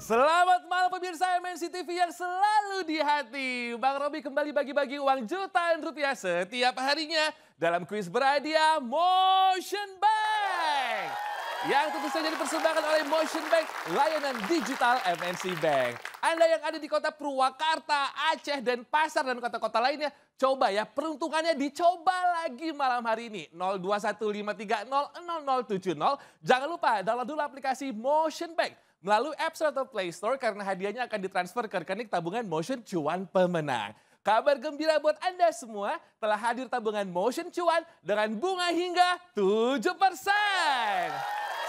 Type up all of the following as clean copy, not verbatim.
Selamat malam pemirsa MNC TV yang selalu di hati. Bang Robi kembali bagi-bagi uang jutaan rupiah setiap harinya dalam kuis berhadiah Motion Bank. Yang tentu saja dipersembahkan oleh Motion Bank, layanan digital MNC Bank. Anda yang ada di kota Purwakarta, Aceh, dan Pasar, dan kota-kota lainnya, coba ya peruntungannya dicoba lagi malam hari ini. 0215300070. Jangan lupa download dulu aplikasi Motion Bank melalui App Store atau Play Store karena hadiahnya akan ditransfer ke rekening tabungan Motion Cuan pemenang. Kabar gembira buat Anda semua, telah hadir tabungan Motion Cuan dengan bunga hingga 7%.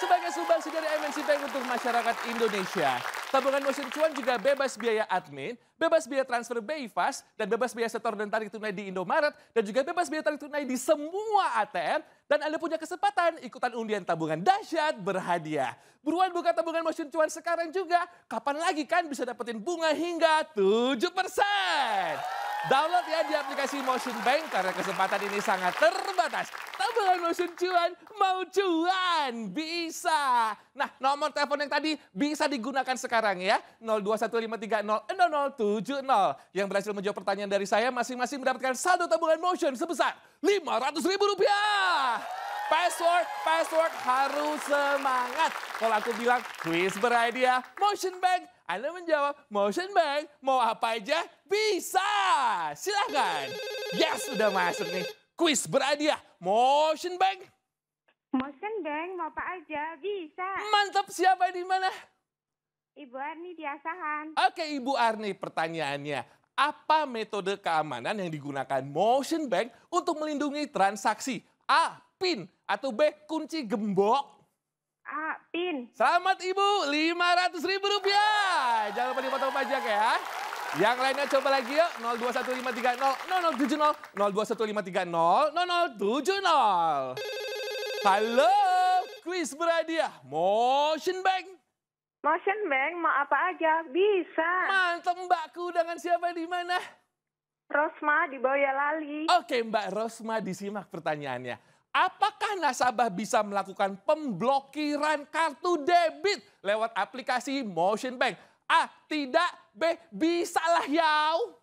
Sebagai sumbangsi dari MNC Bank untuk masyarakat Indonesia, tabungan Motion Cuan juga bebas biaya admin, bebas biaya transfer BI Fast, dan bebas biaya setor dan tarik tunai di Indomaret, dan juga bebas biaya tarik tunai di semua ATM, dan Anda punya kesempatan ikutan undian tabungan dahsyat berhadiah. Buruan buka tabungan Motion Cuan sekarang juga, kapan lagi kan bisa dapetin bunga hingga 7%. Download ya di aplikasi Motion Bank karena kesempatan ini sangat terbatas. Tabungan Motion Cuan, mau cuan, bisa. Nah, nomor telepon yang tadi bisa digunakan sekarang ya. 0215300070. Yang berhasil menjawab pertanyaan dari saya masing-masing mendapatkan saldo tabungan Motion sebesar Rp500.000. Password harus semangat. Kalau aku bilang kuis berhadiah Motion Bank, Anda menjawab Motion Bank, mau apa aja bisa. Silakan. Yes, udah masuk nih. Kuis berhadiah Motion Bank. Motion Bank mau apa aja bisa. Mantap, siapa di mana? Ibu Arni di Asahan. Oke, Ibu Arni, pertanyaannya. Apa metode keamanan yang digunakan Motion Bank untuk melindungi transaksi? A. PIN atau B. Kunci gembok? A. PIN. Selamat Ibu, Rp500.000. Jangan lupa dipotong pajak ya. Yang lainnya coba lagi yuk, 0215300070, 0215300070. Halo, kuis berhadiah Motion Bank. Motion Bank mau apa aja bisa. Mantap Mbakku, dengan siapa di mana? Rosma di Boyolali. Oke Mbak Rosma, disimak pertanyaannya. Apakah nasabah bisa melakukan pemblokiran kartu debit lewat aplikasi Motion Bank? A. Tidak. B. Bisa lah yau.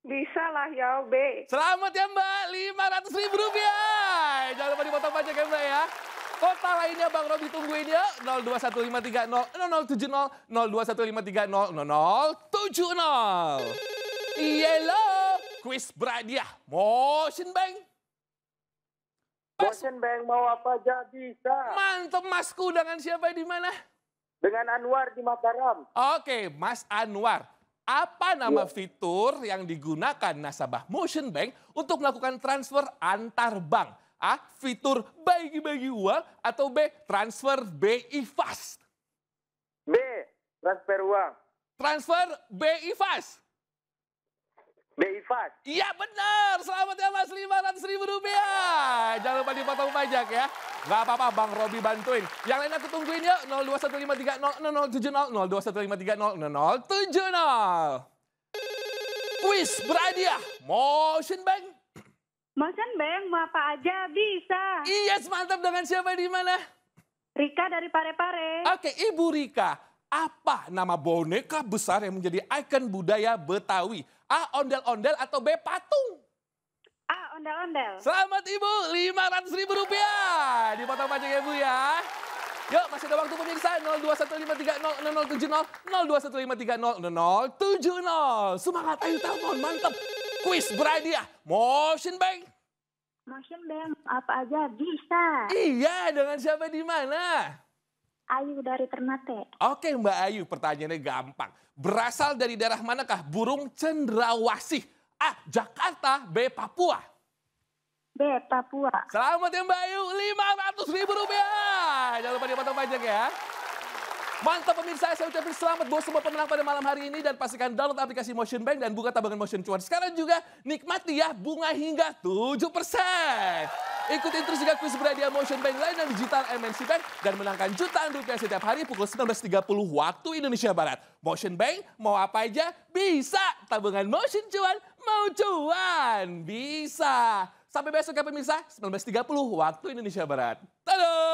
Bisa lah ya B. Selamat ya Mbak, Rp500.000. Jangan lupa dipotong pajak ya Mbak ya. Kota lainnya Bang Robi tungguin ya. 0215300070, 0215300070. Yellow, kuis berhadiah Motion Bank. Motion Bank mau apa aja bisa. Mantap Masku, dengan siapa di mana? Dengan Anwar di Mataram. Oke, Mas Anwar. Apa nama fitur yang digunakan nasabah Motion Bank untuk melakukan transfer antar bank? A. Fitur bagi-bagi uang atau B. Transfer BI Fast? B. Transfer uang. Transfer BI Fast. BI Fast. Iya benar, selamat ya Mas, Rp500.000. Jangan lupa dipotong pajak ya. Gak apa-apa, Bang Robi bantuin. Yang lain aku tungguin yuk, 0215300070, 0215300070. Kuis berhadiah Motion Bank. Motion Bank mau apa aja bisa. Yes, mantap, dengan siapa di mana? Rika dari Parepare. Oke, Ibu Rika. Apa nama boneka besar yang menjadi ikon budaya Betawi? A. Ondel-ondel atau B. Patung? A. Ondel-ondel. Selamat Ibu, Rp500.000. Dipotong pajak ya Bu ya. Yuk, masih ada waktu pemirsa. 0215300070, 0215300070. Semangat, ayo telepon, mantap. Kuis berhadiah Motion Bank. Motion Bank apa aja bisa. Iya, dengan siapa di mana? Ayu dari Ternate. Oke Mbak Ayu, pertanyaannya gampang. Berasal dari daerah manakah burung cendrawasih? A. Jakarta, B. Papua. B. Papua. Selamat ya Mbak Ayu, Rp500.000. Jangan lupa dipotong pajak ya. Mantap pemirsa, saya ucapin selamat buat semua pemenang pada malam hari ini. Dan pastikan download aplikasi Motion Bank dan buka tabungan Motion Cuan. Sekarang juga nikmati ya bunga hingga 7%. Ikutin terus juga kuis berhadiah Motion Bank layanan digital MNC Bank. Dan menangkan jutaan rupiah setiap hari pukul 19.30 waktu Indonesia Barat. Motion Bank mau apa aja bisa. Tabungan Motion Cuan mau cuan bisa. Sampai besok ya pemirsa, 19.30 waktu Indonesia Barat. Dadah!